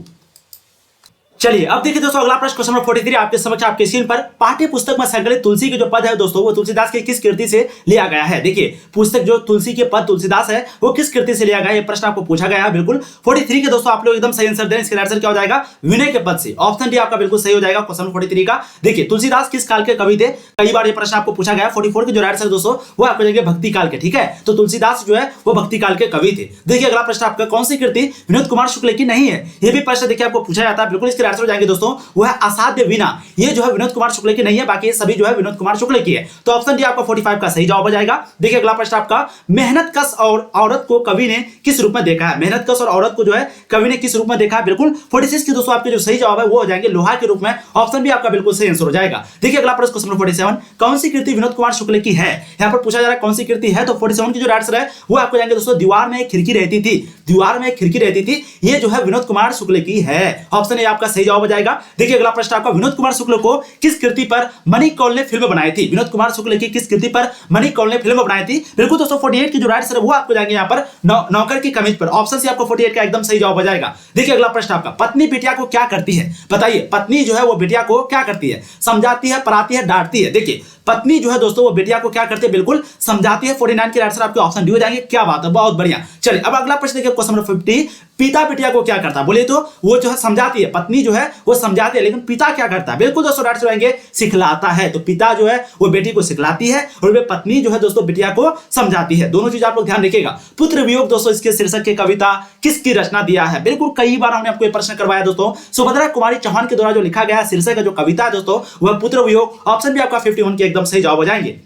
चलिए अब देखिए दोस्तों अगला प्रश्न क्वेश्चन नंबर 43 आपके समक्ष आपके स्क्रीन पर, पाठ्य पुस्तक में संकलित तुलसी के जो पद है दोस्तों वो तुलसीदास के किस कृति से लिया गया है। देखिए पुस्तक जो तुलसी के पद तुलसीदास है वो किस कृति से लिया गया है, ये प्रश्न आपको पूछा गया है। बिल्कुल 43 के दोस्तों आप लोग एकदम सही आंसर दें, इसका आंसर क्या हो जाएगा, विनय के पद से, ऑप्शन डी आपका बिल्कुल सही हो जाएगा क्वेश्चन 43 का। देखिए तुलसीदास किस काल के कवि थे, कई बार ये प्रश्न आपको पूछा गया। 44 के जो राइट आंसर दोस्तों वो आपको जाएंगे भक्ति काल के, ठीक है, तो तुलसीदास जो है वो भक्ति काल के कवि थे। देखिए अगला प्रश्न आपका, कौन सी कृति विनोद कुमार शुक्ल की नहीं है, ये भी प्रश्न देखिए आपको पूछा जाता है, बिल्कुल इसके आंसर हो जाएंगे दोस्तों वो है असाध्य वीणा। ये जो है विनोद कुमार शुक्ल की नहीं है, बाकी ये सभी जो है विनोद कुमार शुक्ल की है। तो ऑप्शन डी आपका 45 का सही जवाब हो जाएगा। देखिए अगला प्रश्न आपका, मेहनतकश और औरत को कवि ने किस रूप में देखा है? मेहनतकश और औरत को जो है कवि ने किस रूप में देखा है? बिल्कुल 46 के दोस्तों आपके जो सही जवाब है वो हो जाएंगे लोहा के रूप में। ऑप्शन भी आपका बिल्कुल सही आंसर हो जाएगा। देखिए अगला प्रश्न क्वेश्चन नंबर 47, कौन सी कृति विनोद कुमार शुक्ल की है? यहाँ पर पूछा जा रहा है कौन सी कृति है, तो 47 की जो आंसर है वो आपको जाएंगे दोस्तों दीवार में एक खिड़की रहती थी। दीवार में एक खिड़की रहती थी, ये जो है विनोद कुमार शुक्ल की है। ऑप्शन ए आपका सही जवाब हो जाएगा। देखिए अगला प्रश्न आपका, विनोद कुमार शुक्ल को किस कृति पर मणि कौल ने फिल्म बनाई थी? विनोद कुमार शुक्ल की किस कृति पर मणि कौल ने फिल्म बनाई थी? बिल्कुल दोस्तों 48 की जो आंसर है वो आपको जाएंगे यहाँ पर नौकर की कमीज पर। ऑप्शन सी आपको 48 का एकदम सही जवाब हो जाएगा। देखिए अगला प्रश्न आपका, पत्नी बिटिया को क्या करती है? बताइए, पत्नी जो है वो बिटिया को क्या करती है? समझाती है, पढ़ाती है, डांटती है? देखिए पत्नी जो है दोस्तों वो बेटिया को क्या करती है? बिल्कुल समझाती है। 49 के आंसर आपके ऑप्शन डी हो जाएंगे। क्या बात है, बहुत बढ़िया। चलिए अब अगला प्रश्न देखिए क्वेश्चन नंबर 50, पिता बिटिया को क्या करता है? बोले तो वो जो है समझाती है, पत्नी जो है वो समझाती है, लेकिन पिता क्या करता है? बिल्कुल दोस्तों आंसर आएंगे सिखलाता है। तो पिता जो है वो बेटी को सिखलाती है और वे पत्नी जो है दोस्तों बिटिया को समझाती है। दोनों चीज आप लोग ध्यान रखिएगा। पुत्र वियोग दोस्तों इसके शीर्षक की कविता किसकी रचना दिया है? बिल्कुल कई बार हमने आपको ये प्रश्न करवाया दोस्तों। सुभद्रा कुमारी चौहान के द्वारा जो लिखा गया शीर्षक का जो कविता है दोस्तों वह पुत्र वियोग। ऑप्शन भी आपका 51 के एकदम सही जवाब हो जाएंगे।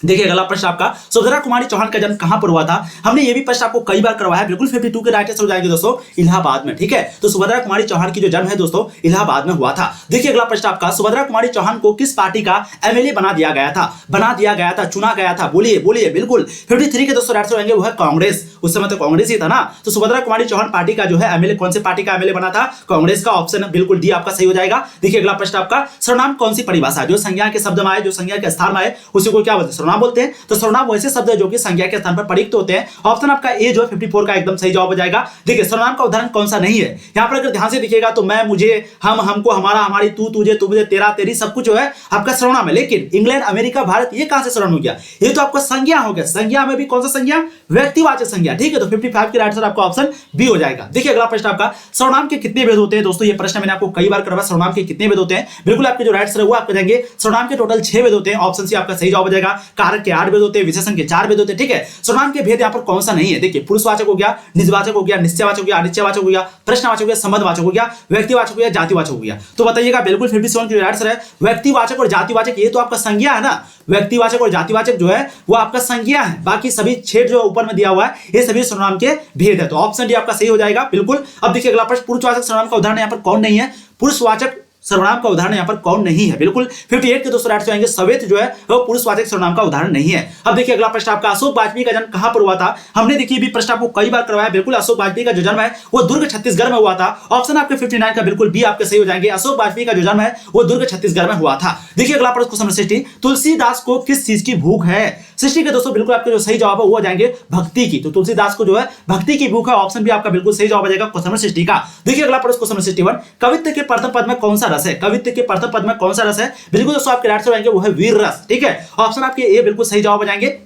देखिए अगला प्रश्न आपका, सुभद्रा कुमारी चौहान का जन्म कहां पर हुआ था? हमने ये भी प्रश्न आपको कई बार करवाया है। बिल्कुल 52 के राइट आंसर हो जाएंगे दोस्तों इलाहाबाद में। ठीक है, तो सुभद्रा कुमारी चौहान की जो जन्म है दोस्तों इलाहाबाद में हुआ था। देखिए अगला प्रश्न आपका, सुभद्रा कुमारी चौहान को किस पार्टी का एमएलए बना दिया गया था? बना दिया गया था, चुना गया था? बोलिए बोलिए। बिल्कुल 53 के दोस्तों आंसर होंगे वो है कांग्रेस। उस समय तो कांग्रेस ही था ना। तो सुभद्रा कुमारी चौहान पार्टी का जो है एमएलए, कौन से पार्टी का एमएलए बना था? कांग्रेस का। ऑप्शन बिल्कुल डी आपका सही हो जाएगा। देखिए अगला प्रश्न आपका, सर्वनाम कौन सी परिभाषा जो संज्ञा के शब्द में आए, जो संज्ञा के स्थान में आए उसी को क्या बोलते हैं? सर्वनाम बोलते हैं। तो सर्वनाम वैसे शब्द है जो कि संज्ञा के स्थान पर प्रयुक्त होते हैं। ऑप्शन आपका ए जो है 54 का एकदम सही जवाब हो जाएगा। देखिए सर्वनाम का उदाहरण कौन सा नहीं है? यहां पर अगर ध्यान से देखिएगा तो मैं, मुझे, हम, हमको, हमारा, हमारी, तू, तुझे, तुझे, तेरा, तेरी, सब कुछ जो है आपका सर्वनाम है। लेकिन इंग्लैंड, अमेरिका, भारत ये कहां से सर्वनाम हो गया? ये तो आपका संज्ञा हो गया। संज्ञा में भी कौन सा संज्ञा? व्यक्तिवाचक संज्ञा। ठीक है, तो 55 के आंसर आपका ऑप्शन बी हो जाएगा। देखिए अगला प्रश्न आपका, सर्वनाम के कितने भेद होते हैं? दोस्तों ये प्रश्न मैंने आपको कई बार करवाया, सर्वनाम के कितने भेद होते हैं? बिल्कुल आपके जो राइट आंसर है वो आपको देंगे सर्वनाम के टोटल 6 भेद होते हैं। ऑप्शन सी आपका सही जवाब हो जाएगा। कारक के 8 भेद होते हैं, विशेषण के 4 भेद होते हैं। ठीक है, सर्वनाम के भेद यहाँ पर कौन सा नहीं है? देखिए पुरुषवाचक हो गया, निजवाचक हो गया, निश्चयवाचक हो गया, अनिश्चयवाचक हो गया, प्रश्नवाचक हो गया, संबंधवाचक हो गया, व्यक्तिवाचक हो गया, जातिवाचक हो गया। तो बताइएगा। बिल्कुल 57 की आंसर है व्यक्तिवाचक और जातिवाचक। ये तो आपका संज्ञा है ना। व्यक्तिवाचक और जातिवाचक जो है वो आपका संज्ञा है। बाकी सभी छेद जो ऊपर में दिया हुआ है ये सभी सर्वनाम के भेद है। तो ऑप्शन डी आपका सही हो जाएगा। बिल्कुल। अब देखिए अगला प्रश्न, पुरुषवाचक सर्वनाम का उदाहरण यहाँ पर कौन नहीं है? पुरुषवाचक सर्वनाम का उदाहरण यहाँ पर कौन नहीं है? बिल्कुल 58 के दोस्तों आंसर आएंगे सवेत जो है वो पुरुषवाचक सर्वनाम का उदाहरण नहीं है। अब देखिए अगला प्रश्न आपका, अशोक वाजपेयी का जन्म कहां पर हुआ था? हमने देखिए भी प्रश्न आपको कई बार करवाया। बिल्कुल अशोक वाजपेयी का जो जन्म है वो दुर्ग छत्तीसगढ़ में हुआ था। ऑप्शन आपके 59 का बिल्कुल बी आपके सही हो जाएंगे। अशोक वाजपेयी का जो जन्म है वो दुर्ग छत्तीसगढ़ में हुआ था। देखिए अगला प्रश्न क्वेश्चन 60, तुलसीदास को किस चीज की भूख है? 60 के दोस्तों बिल्कुल आपके जो सही जवाब है वो हो जाएंगे भक्ति की। तो तुलसीदास को जो है भक्ति की भूख है। ऑप्शन भी आपका बिल्कुल सही जवाब आ जाएगा क्वेश्चन 60 का। देखिए अगला प्रश्न क्वेश्चन 61, कवित्व के प्रथम पद में कौन सा रस है? कवित्व के प्रथम पद में कौन सा रस है? बिल्कुल दोस्तों आपके राइट आंसर आएंगे वो है वीर रस। ठीक है, ऑप्शन आपके ए बिल्कुल सही जवाब हो जाएंगे।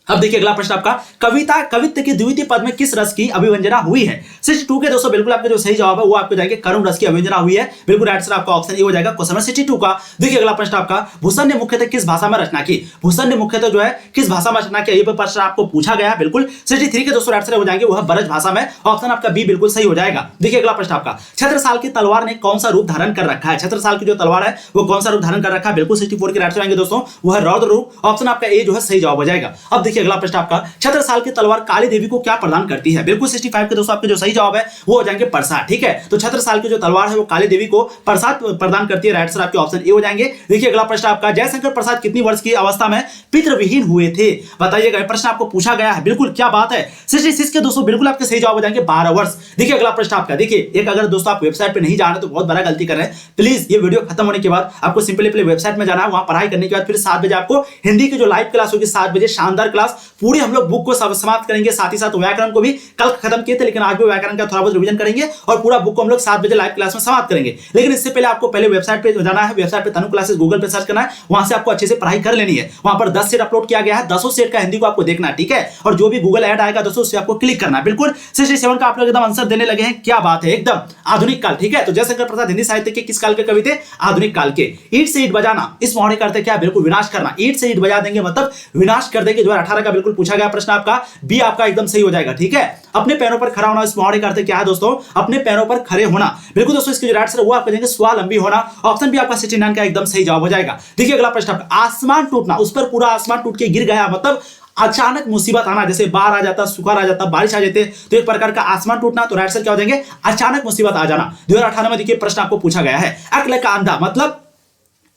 अब देखिए अगला प्रश्न आपका, कवित्व के द्वितीय पद में किस रस की अभिव्यंजना हुई है? 62 के दोस्तों बिल्कुल आपके जो सही जवाब है वो आपको जाएंगे करुण रस की अभिव्यंजना हुई है। बिल्कुल राइट आंसर आपका ऑप्शन ए हो जाएगा क्वेश्चन 62 का। देखिए अगला प्रश्न आपका, भूषण ने मुख्यतः किस भाषा में रचना की? भूषण ने मुख्यतः जो है किस भाषा में रचना की? ये प्रश्न आपको पूछा गया है। बिल्कुल 63 के दोस्तों आंसर हो जाएंगे वो है ब्रज भाषा में। ऑप्शन आपका बी बिल्कुल सही हो जाएगा। देखिए अगला प्रश्न आपका, छत्रसाल की तलवार ने कौन सा रूप धारण कर रखा है? छत्रसाल की जो तलवार है वो कौन सा रूप धारण कर रखा है? बिल्कुल 64 के आंसर आएंगे दोस्तों वो है रौद्र रूप। ऑप्शन आपका ए जो है सही जवाब हो जाएगा। अब देखिए अगला प्रश्न आपका, छत्रसाल की तलवार काली देवी को क्या प्रदान करती है? बिल्कुल 65 के दोस्तों आपके जो सही जवाब है वो हो जाएंगे प्रसाद। ठीक है, तो छत्रसाल की जो तलवार है वो काली देवी को प्रसाद प्रदान करती है। राइट आंसर आपके ऑप्शन ए हो जाएंगे। देखिए अगला प्रश्न आपका, जयशंकर प्रसाद कितनी वर्ष की अवस्था में पितृविहीन हुए थे? बताइएगा, प्रश्न आपको पूछा गया है। बिल्कुल क्या बात है, 66 के दोस्तों बिल्कुल आपके सही जवाब हो जाएंगे 12 वर्ष। देखिए अगला प्रश्न आपका, देखिए एक अगर दोस्तों आप वेबसाइट पे नहीं जा रहे तो बहुत बड़ा गलती कर रहे हैं। प्लीज ये वीडियो खत्म होने के बाद आपको सिंपली पहले वेबसाइट में जाना है, वहां पढ़ाई करने के बाद फिर 7 बजे आपको हिंदी की जो लाइव क्लास होगी 7 बजे शानदार क्लास पूरी हम लोग बुक को समाप्त करेंगे। साथ ही साथ व्याकरण को भी कल खत्म किए थे लेकिन आज भी व्याकरण का थोड़ा बहुत रिवीजन करेंगे और पूरा बुक को हम लोग 7 बजे लाइव क्लास में समाप्त करेंगे। लेकिन इससे पहले आपको पहले वेबसाइट पे जाना है। वेबसाइट पे तनु क्लासेस गूगल पे सर्च करना है, वहां से आपको अच्छे से पढ़ाई कर लेनी है। वहां पर 10 सेट अपलोड किया गया है, 10 सेट का हिंदी को आपको देखना है। ठीक है, और जो भी गूगल ऐड आएगा दोस्तों उससे आपको क्लिक करना है। बिल्कुल 67 का आप लोग एकदम आंसर देने लगे हैं। क्या बात है, एकदम आधुनिक काल। ठीक है, तो जयशंकर प्रसाद हिंदी साहित्य के किस काल के कवि थे? आधुनिक काल के। ईंट से ईंट बजाना इस मोहरे करते क्या? बिल्कुल विनाश करना। ईंट से ईंट बजा देंगे मतलब विनाश कर देंगे। 2018 2018 का बिल्कुल पूछा गया प्रश्न आपका बी आपका एकदम सही हो जाएगा। ठीक है, अपने पैरों पर खड़ा होना, इस मुहावरे का अर्थ क्या है दोस्तों? अपने पैरों पर खड़े होना। बिल्कुल दोस्तों, इसके जो राइट आंसर वो आपको देंगे स्वावलंबी होना। ऑप्शन बी आपका 69 का एकदम सही जवाब हो जाएगा। देखिए अगला प्रश्न आपका, आसमान टूटना, उस पर पूरा आसमान टूट के गिर गया, मतलब अचानक मुसीबत आना, जैसे बाढ़ आ जाता, सुखाड़ आ जाता, बारिश आ जाते, तो एक प्रकार का आसमान टूटना। तो राइट आंसर क्या हो जाएंगे? अचानक मुसीबत आ जाना। 2018 में देखिए प्रश्न आपको पूछा गया है। अक्ल का अंधा मतलब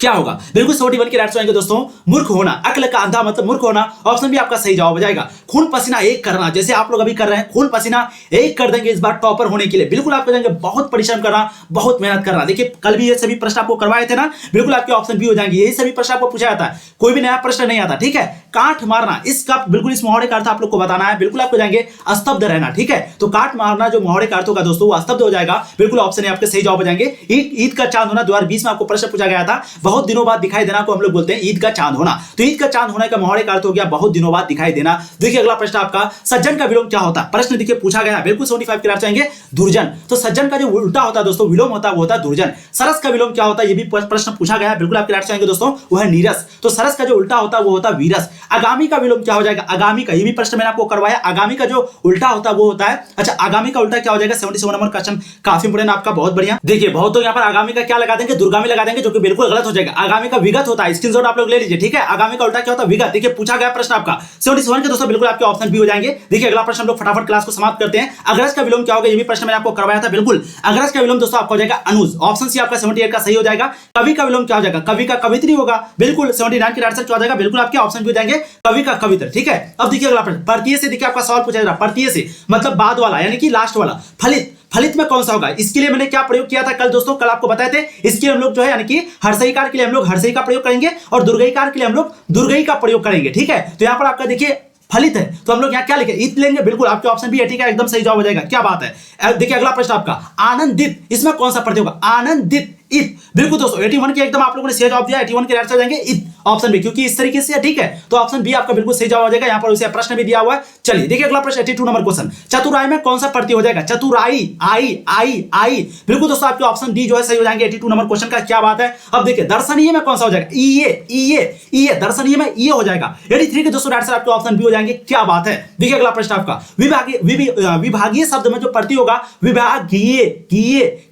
क्या होगा? बिल्कुल 71 के राइट आंसर आएंगे दोस्तों, मूर्ख होना। अक्ल का अंधा मतलब मूर्ख होना। ऑप्शन भी आपका सही जवाब हो जाएगा। खून पसीना एक करना, जैसे आप लोग अभी कर रहे हैं, खून पसीना एक कर देंगे इस बार टॉपर होने के लिए। बिल्कुल आपको देंगे बहुत परिश्रम करना, बहुत मेहनत करना। देखिए कल भी ये सभी प्रश्न आपको करवाए थे ना, बिल्कुल आपके ऑप्शन भी हो जाएंगे। यही सभी प्रश्न आपको पूछा जाता है, कोई भी नया प्रश्न नहीं आता। ठीक है, काट मारना, इसका बिल्कुल इस मुहावरे का अर्थ आप लोग को बताना है। बिल्कुल आपको जाएंगे स्तब्ध रहना। ठीक है, तो काट मारना जो मुहावरे का अर्थ होगा दोस्तों, वो स्तब्ध हो जाएगा। बिल्कुल ऑप्शन है आपके सही जवाब हो जाएंगे। ईद का चांद होना, 2020 में आपको प्रश्न पूछा गया था, बहुत दिनों बाद दिखाई देना को हम लोग बोलते हैं ईद का चांद होना। तो ईद का चांद होने का मुहावरे का अर्थ हो गया बहुत दिनों बाद दिखाई देना। देखिए अगला प्रश्न आपका, सज्जन का विलोम क्या होता है? प्रश्न देखिए पूछा गया है, बिल्कुल 75 के राइट आएंगे दुर्जन। तो सज्जन का जो उल्टा होता है दोस्तों, विलोम होता है, वो होता है दुर्जन। सरस का विलोम क्या होता है? ये भी प्रश्न पूछा गया है, बिल्कुल आपके राइट आएंगे दोस्तों, वो है नीरस। तो सरस का जो उल्टा होता है वो होता है वीरस। आगामी का विलोम क्या हो जाएगा? आगामी का, ये भी प्रश्न मैंने आपको करवाया। आगामी का जो उल्टा होता है वो होता है, अच्छा आगामी का उल्टा क्या हो जाएगा? 77 नंबर क्वेश्चन काफी इंपोर्टेंट आपका, बहुत बढ़िया। देखिए बहुत लोग यहाँ पर आगामी का क्या लगा देंगे? दुर्गामी लगा देंगे, जो कि बिल्कुल गलत हो जाएगा। आगामी का विगत होता है, स्क्रीनशॉट आप लोग ले लीजिए। ठीक है, आगामी का उल्टा क्या होता है? विगत। देखिए पूछा गया प्रश्न आपका 77 के दोस्तों, बिल्कुल आपके ऑप्शन भी हो जाएंगे। देखिए अगला प्रश्न हम लोग फटाफट क्लास को समाप्त करते हैं। अग्रज का विलोम क्या होगा? ये भी प्रश्न मैंने आपको करवाया था। बिल्कुल अग्रज का विलोम दोस्तों आपका हो जाएगा अनुज। ऑप्शन सी आपका 78 का सही हो जाएगा। कवि का विलोम क्या हो जाएगा? कवि का कवित्री होगा। बिल्कुल 79 के आंसर क्या हो जाएगा? बिल्कुल आपके ऑप्शन भी हो जाएंगे, कवि का कवित्र। ठीक है, अब देखिए अगला प्रश्न, परतीय से देखिए आपका सवाल पूछा जा रहा है। परतीय से मतलब बाद वाला, यानी कि लास्ट वाला। फलित, फलित में कौन सा होगा? इसके लिए मैंने क्या प्रयोग किया था कल दोस्तों? कल आपको बताए थे, इसके हम लोग जो है यानी कि हर्षईकार के लिए हम लोग हर्षई का प्रयोग करेंगे और दुर्गईकार के लिए हम लोग दुर्गई का प्रयोग करेंगे। ठीक है, तो यहां पर आपका देखिए फलित है, तो हम लोग यहाँ क्या लिखे? इत लेंगे। बिल्कुल आपके ऑप्शन भी है। ठीक है, एकदम सही जवाब हो जाएगा। क्या बात है। देखिए अगला प्रश्न आपका, आनंदित, इसमें कौन सा प्रत्यय होगा? आनंदित, इत। बिल्कुल दोस्तों 81 के एकदम आप लोगों ने सही जवाब दिया। 81 के आंसर जाएंगे इत, ऑप्शन बी, क्योंकि इस तरीके से। ठीक है, तो ऑप्शन बी आपका बिल्कुल सही जवाब हो जाएगा। यहाँ पर उसे प्रश्न भी दिया हुआ है। चलिए देखिए अगला प्रश्न 82 नंबर क्वेश्चन, चतुराई में कौन सा प्रत्यय हो जाएगा? चतुराई, आई आई आई। बिल्कुल दोस्तों आपके ऑप्शन डी जो है सही हो जाएंगे 82 नंबर क्वेश्चन का। क्या बात है। अब देखिए दर्शनीय में कौन सा हो जाएगा? ईए, दर्शनीय में ये हो जाएगा। 83 के दोस्तों आंसर आपके ऑप्शन बी हो जाएंगे। क्या बात है। देखिए अगला प्रश्न आपका, विभागीय शब्द में जो प्रत्यय होगा, विभागीय,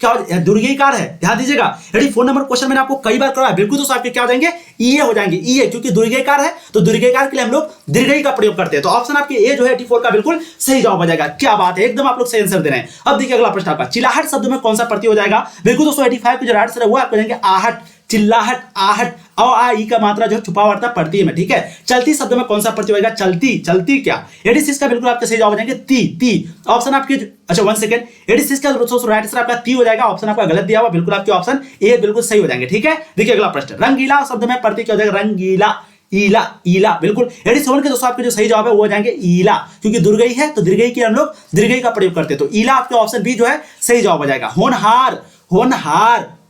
क्या दुर्गईकार है, ध्यान दीजिएगा। 84 नंबर क्वेश्चन मैंने आपको कई बार करवाया। बिल्कुल दोस्तों आपके क्या हो जाएंगे? ईए हो जाएंगे। ईए क्योंकि दुर्गईकार है, तो दुर्गईकार के लिए हम लोग दीर्घई का प्रयोग करते हैं। तो ऑप्शन आपके ए जो है 84 का बिल्कुल सही जवाब हो जाएगा। क्या बात है, एकदम आप लोग सही आंसर दे रहे हैं। अब देखिए अगला प्रश्न आपका, चिल्लाहट शब्द में कौन सा प्रत्यय हो जाएगा? बिल्कुल दोस्तों 85 के जो आंसर है वो आप करेंगे आहट, चिल्लाहट, आहट। आ ई का मात्रा जो छुपा हुआ पड़ती है में। ठीक है, चलती शब्द में कौन सा प्रत्यय होगा? चलती, चलती क्या? 86 का बिल्कुल आपके सही जवाब हो जाएंगे ती। ऑप्शन आपके, अच्छा 1 सेकंड, 86 का राइट आंसर आपका ती हो जाएगा। ऑप्शन आपका गलत दिया हुआ, बिल्कुल आपके ऑप्शन ए बिल्कुल सही हो जाएंगे। ठीक है, देखिए अगला प्रश्न, रंगीला शब्द में प्रत्यय क्या हो जाएगा? रंगीला, ईला। बिल्कुल 87 के दोस्तों आपके जो सही जवाब है वो हो जाएंगे ईला, क्योंकि दुर्गई है तो दीर्घई के हम लोग दीर्घई का प्रयोग करते हैं। तो ईला आपके ऑप्शन बी जो है सही जवाब हो जाएगा।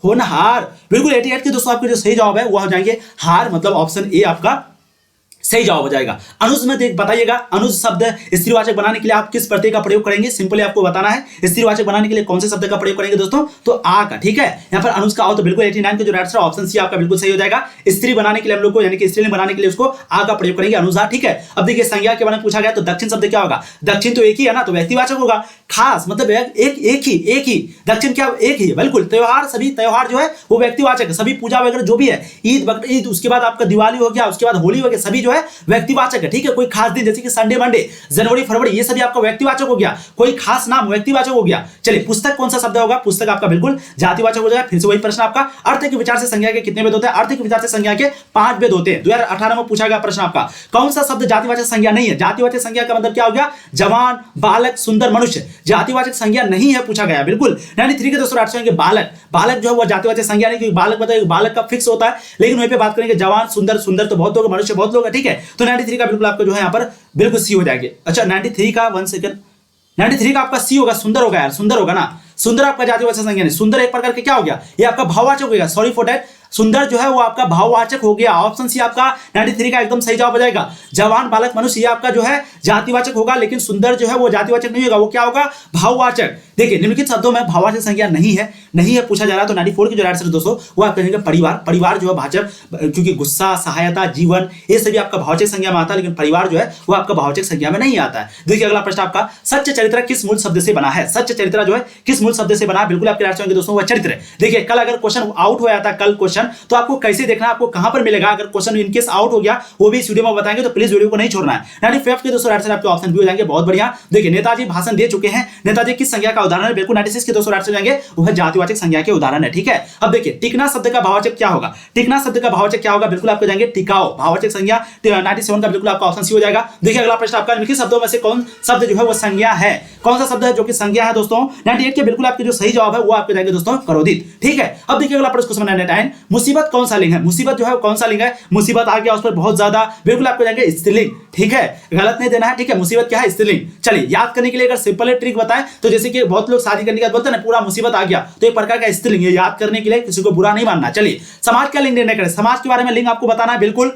होनहार। बिल्कुल 88 के दोस्तों आपके जो सही जवाब है वो हो जाएंगे हार, मतलब ऑप्शन ए आपका सही जवाब हो जाएगा। अनुज में देख बताइएगा, अनुज शब्द स्त्रीवाचक बनाने के लिए आप किस प्रत्यय का प्रयोग करेंगे? सिंपली आपको बताना है। स्त्रीवाचक बनाने के लिए कौन से शब्द का प्रयोग करेंगे दोस्तों? तो आ का। ठीक है, यहाँ पर अनुज का आओ तो बिल्कुल 89 के जो राइट आंसर ऑप्शन सी आपका बिल्कुल सही हो जाएगा। स्त्री बनाने के लिए हम लोग को, यानी कि स्त्रीलिंग बनाने के लिए उसको आ का प्रयोग करेंगे, अनुजा। ठीक है, अब देखिए संज्ञा के बारे में पूछा गया, तो दक्षिण शब्द क्या होगा? दक्षिण तो एक ही है ना, तो व्यक्तिवाचक होगा। खास मतलब एक ही। दक्षिण क्या एक ही? बिल्कुल त्योहार, सभी त्योहार जो है वो व्यक्तिवाचक है। सभी पूजा वगैरह जो भी है, ईद, बकरीद, उसके बाद आपका दिवाली हो गया, उसके बाद होली हो गया, सभी जो है व्यक्तिवाचक है। ठीक है, कोई खास दिन जैसे कि संडे, मंडे, जनवरी, फरवरी, ये सभी आपका व्यक्तिवाचक हो गया। कोई खास नाम व्यक्तिवाचक हो गया। चलिए पुस्तक कौन सा शब्द होगा? पुस्तक आपका बिल्कुल जातिवाचक हो जाएगा। फिर से वही प्रश्न आपका, अर्थ के विचार से संज्ञा के कितने भेद होते हैं? अर्थ के विचार से संज्ञा के 5 भेद होते हैं। 2018 में पूछा गया प्रश्न आपका, कौन सा शब्द जातिवाचक संज्ञा नहीं है? जातिवाचक संज्ञा का मतलब क्या हो गया? जवान, बालक, सुंदर, मनुष्य। जातिवाचक संज्ञा नहीं है पूछा गया। बिल्कुल 93 के दोस्तों आंसर बालक जो है वो जातिवाचक संज्ञा नहीं, क्योंकि बालक मतलब बालक का फिक्स होता है। लेकिन वहीं पे बात करेंगे जवान, सुंदर तो बहुत लोग, मनुष्य बहुत लोग है। ठीक है, तो 93 का बिल्कुल आपको जो है यहाँ पर बिल्कुल सी हो जाएगी। अच्छा 93 का 1 सेकंड, 93 का आपका सी होगा, सुंदर होगा यार, सुंदर होगा ना। सुंदर आपका जातिवाचक संज्ञा नहीं, सुंदर एक प्रकार के क्या हो गया? ये आपका भाववाचक हो गया। सॉरी फॉर दैट, सुंदर जो है वो आपका भाववाचक हो गया। ऑप्शन सी आपका 93 का एकदम सही जवाब हो जाएगा। जवान बालक मनुष्य ये आपका जो है जातिवाचक होगा, लेकिन सुंदर जो है वो जातिवाचक नहीं होगा, वो क्या होगा, भाववाचक। देखिए निम्नलिखित शब्दों में भाववाचक संज्ञा नहीं है पूछा जा रहा है, तो 94 की जो राइट आंसर दोस्तों वो आप कहेंगे परिवार। परिवार जो है भाववाचक, क्योंकि गुस्सा, सहायता, जीवन ये सभी आपका भाववाचक संज्ञा में आता है, लेकिन परिवार जो है वो आपका भाववाचक संज्ञा में नहीं आता है। देखिए अगला प्रश्न आपका, सच्च चरित्र किस मूल शब्द से बना है? सच्च चरित्र जो है किस मूल शब्द से बना है? बिल्कुल आपके राइट होंगे दोस्तों, वो चरित्र। देखिए कल अगर क्वेश्चन आउट हो जाता, कल क्वेश्चन, तो आपको कैसे देखना है, आपको कहां पर मिलेगा? अगर क्वेश्चन इनकेस आउट हो गया वो भी इस वीडियो में बताएंगे, तो प्लीज वीडियो को नहीं छोड़ना है। 95 के दोस्तों राइट आंसर आपके ऑप्शन बी हो जाएंगे। बहुत बढ़िया। देखिए नेताजी भाषण दे चुके हैं, नेताजी किस संज्ञा का उदाहरण है? बिल्कुल 96 के दोस्तों राइट आंसर जाएंगे, वह जातिवाचक संज्ञा के उदाहरण है। ठीक है, अब देखिए टिकना शब्द का भाववाचक क्या होगा? टिकना शब्द का भाववाचक क्या होगा? बिल्कुल आपको जाएंगे टिकाऊ। भाववाचक संज्ञा 97 का बिल्कुल आपका ऑप्शन सी हो जाएगा। देखिए अगला प्रश्न आपका, निम्नलिखित शब्दों में से कौन शब्द जो है वो संज्ञा है? कौन सा शब्द है जो कि संज्ञा है दोस्तों? 98 के बिल्कुल आपके जो सही जवाब है वो आपके जाएंगे दोस्तों क्रोधित। ठीक है, अब देखिए अगला प्रश्न क्वेश्चन 99, मुसीबत कौन सा लिंग है? मुसीबत जो है कौन सा लिंग है? मुसीबत आ गया उस पर बहुत ज्यादा, बिल्कुल आपको जाएंगे स्त्रीलिंग। ठीक है, गलत नहीं देना है। ठीक है, मुसीबत क्या है? स्त्रीलिंग। चलिए याद करने के लिए अगर सिंपल ट्रिक बताएं तो जैसे कि बहुत लोग शादी करने के बाद बोलते हैं ना पूरा मुसीबत आ गया, तो एक प्रकार का स्त्रीलिंग, याद करने के लिए किसी को बुरा नहीं मानना। चलिए समाज का लिंग निर्णय करें। समाज के बारे में लिंग आपको बताना है। बिल्कुल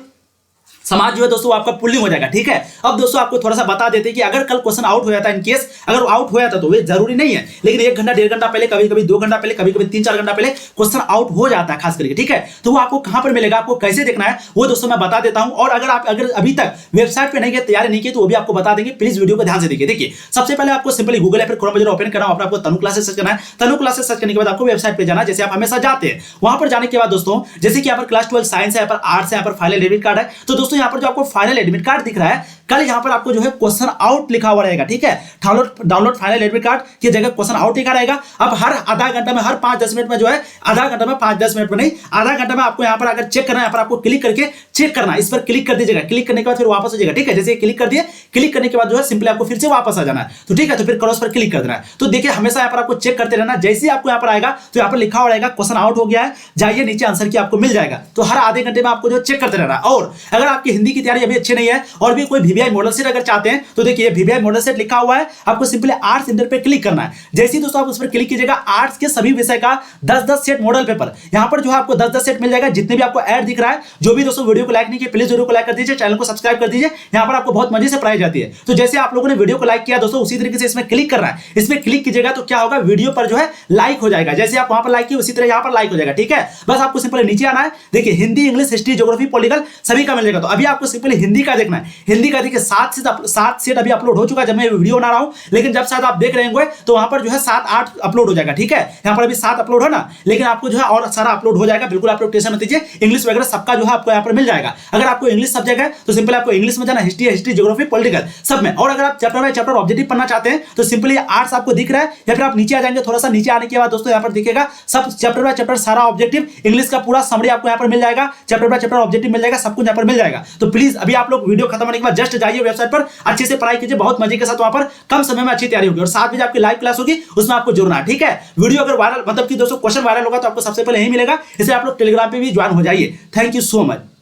समाज जो है दोस्तों आपका पुल्लिंग हो जाएगा। ठीक है, अब दोस्तों आपको थोड़ा सा बता देते हैं कि अगर कल क्वेश्चन आउट हो जाता है, इन केस अगर आउट हो जाता तो वे जरूरी नहीं है, लेकिन 1 घंटा 1.5 घंटा पहले, कभी कभी 2 घंटा पहले, कभी कभी 3-4 घंटा पहले क्वेश्चन आउट हो जाता है खास करके। ठीक है, तो वो आपको कहां पर मिलेगा, आपको कैसे देखना है वो दोस्तों मैं बता देता हूं। और अगर अभी तक वेबसाइट पे नहीं गए, तैयारी नहीं की, तो वो भी आपको बता देंगे। प्लीज वीडियो को ध्यान से देखिए। देखिए सबसे पहले आपको सिंपली गूगल या फिर क्रोम ब्राउज़र ओपन करना है, आपको तनु क्लासेस सर्च करना है। तनु क्लासेस सर्च करने के बाद आपको वेबसाइट पे जाना, जैसे आप हमेशा जाते हैं। वहां पर जाने के बाद दोस्तों जैसे कि यहाँ पर क्लास 12 साइंस है, यहाँ पर आर्ट्स है, यहाँ पर फाइनल एडमिट कार्ड है, तो दोस्तों यहाँ पर जो आपको फाइनल एडमिट कार्ड दिख रहा है, कल यहां पर आपको जो है क्वेश्चन आउट लिखा हुआ रहेगा। ठीक है, डाउनलोड फाइनल एडमिट कार्ड की जगह क्वेश्चन आउट लिखा रहेगा। अब हर आधा घंटा में, हर 5-10 मिनट में जो है, आधा घंटा में 5-10 मिनट में नहीं, आधा घंटा में आपको यहां पर अगर चेक करना है, यहाँ पर आपको क्लिक करके चेक करना है। इस पर क्लिक कर दीजिएगा, क्लिक करने के बाद फिर वापस हो जाएगा। ठीक है, जैसे क्लिक कर दिए, क्लिक करने के बाद जो है सिंपली आपको फिर से वापस आ जाना है। तो ठीक है, तो फिर क्रॉस पर क्लिक कर देना है। तो देखिए हमेशा यहाँ पर आपको चेक करते रहना। जैसे ही आपको यहाँ पर आएगा तो यहाँ पर लिखा हुआ रहेगा क्वेश्चन आउट हो गया है, जाइए नीचे आंसर की आपको मिल जाएगा। तो हर आधे घंटे में आपको जो चेक करते रहना। और अगर आपकी हिंदी की तैयारी अभी अच्छी नहीं है और भी कोई VVI मॉडल सेट अगर चाहते हैं, तो देखिए VVI मॉडल सेट लिखा हुआ है, आपको सिंपली आर्ट्स इंटर पे क्लिक करना है। जैसे ही दोस्तों आप उस पर क्लिक कीजिएगा, आर्ट्स के सभी विषय का 10-10 सेट मॉडल पेपर यहां पर जो है आपको 10-10 सेट मिल जाएगा। जितने भी आपको ऐड दिख रहा है, जो भी दोस्तों वीडियो को लाइक नहीं किया, प्लीज वीडियो को लाइक कर दीजिए, चैनल को सब्सक्राइब कर दीजिए। यहां पर आपको बहुत मजे से पढ़ाई जाती है। तो जैसे आप लोगों ने वीडियो को लाइक किया दोस्तों, उसी तरीके से इसमें क्लिक करना है। इसमें क्लिक कीजिएगा तो क्या होगा, वीडियो पर जो है लाइक हो जाएगा। जैसे आप वहां पर लाइक किए उसी तरह यहां पर लाइक हो जाएगा। ठीक है, बस आपको सिंपली नीचे आना है। देखिए Hindi, English, history, geography, political सभी का मिल जाएगा। तो अभी आपको सिंपली हिंदी का देखना है। हिंदी का देखिए 7 सेट अभी अपलोड हो चुका है जब मैं वीडियो बना रहा हूं, लेकिन जब शायद आप देख रहे होंगे तो वहां पर जो है 7-8 अपलोड हो जाएगा। ठीक है, यहां पर अभी 7 अपलोड है ना, लेकिन आपको जो है और सारा अपलोड हो जाएगा। बिल्कुल आप लोग टेंशन मत लीजिए, इंग्लिश वगैरह सबका जो है आपको यहां पर मिल जाएगा। अगर आपको इंग्लिश सब्जेक्ट है तो सिंपली आपको इंग्लिश में जाना, हिस्ट्री, ज्योग्राफी, पॉलिटिकल सब में। और अगर आप चैप्टर बाय चैप्टर ऑब्जेक्टिव पढ़ना चाहते हैं तो सिंपली आर्ट्स आपको दिख रहा है, या फिर आप नीचे आ जाएंगे, थोड़ा सा नीचे आने के बाद दोस्तों यहां पर दिखेगा सब चैप्टर बाय चैप्टर सारा ऑब्जेक्टिव, इंग्लिश का पूरा समरी आपको यहां पर मिल जाएगा, चैप्टर बाय चैप्टर ऑब्जेक्टिव मिल जाएगा, सब कुछ यहां पर मिल जाएगा। तो प्लीज अभी आप लोग वीडियो खत्म होने के बाद जस्ट जाइए वेबसाइट पर, अच्छे से पढ़ाई कीजिए, बहुत मजे के साथ वहां पर कम समय में अच्छी तैयारी होगी। और 7 बजे आपकी लाइव क्लास होगी, उसमें आपको जुड़ना है। ठीक है, वीडियो अगर वायरल मतलब कि दोस्तों क्वेश्चन वायरल होगा तो आपको सबसे पहले यही मिलेगा, इसलिए आप लोग टेलीग्राम पे भी ज्वाइन हो जाइए। Thank you so much.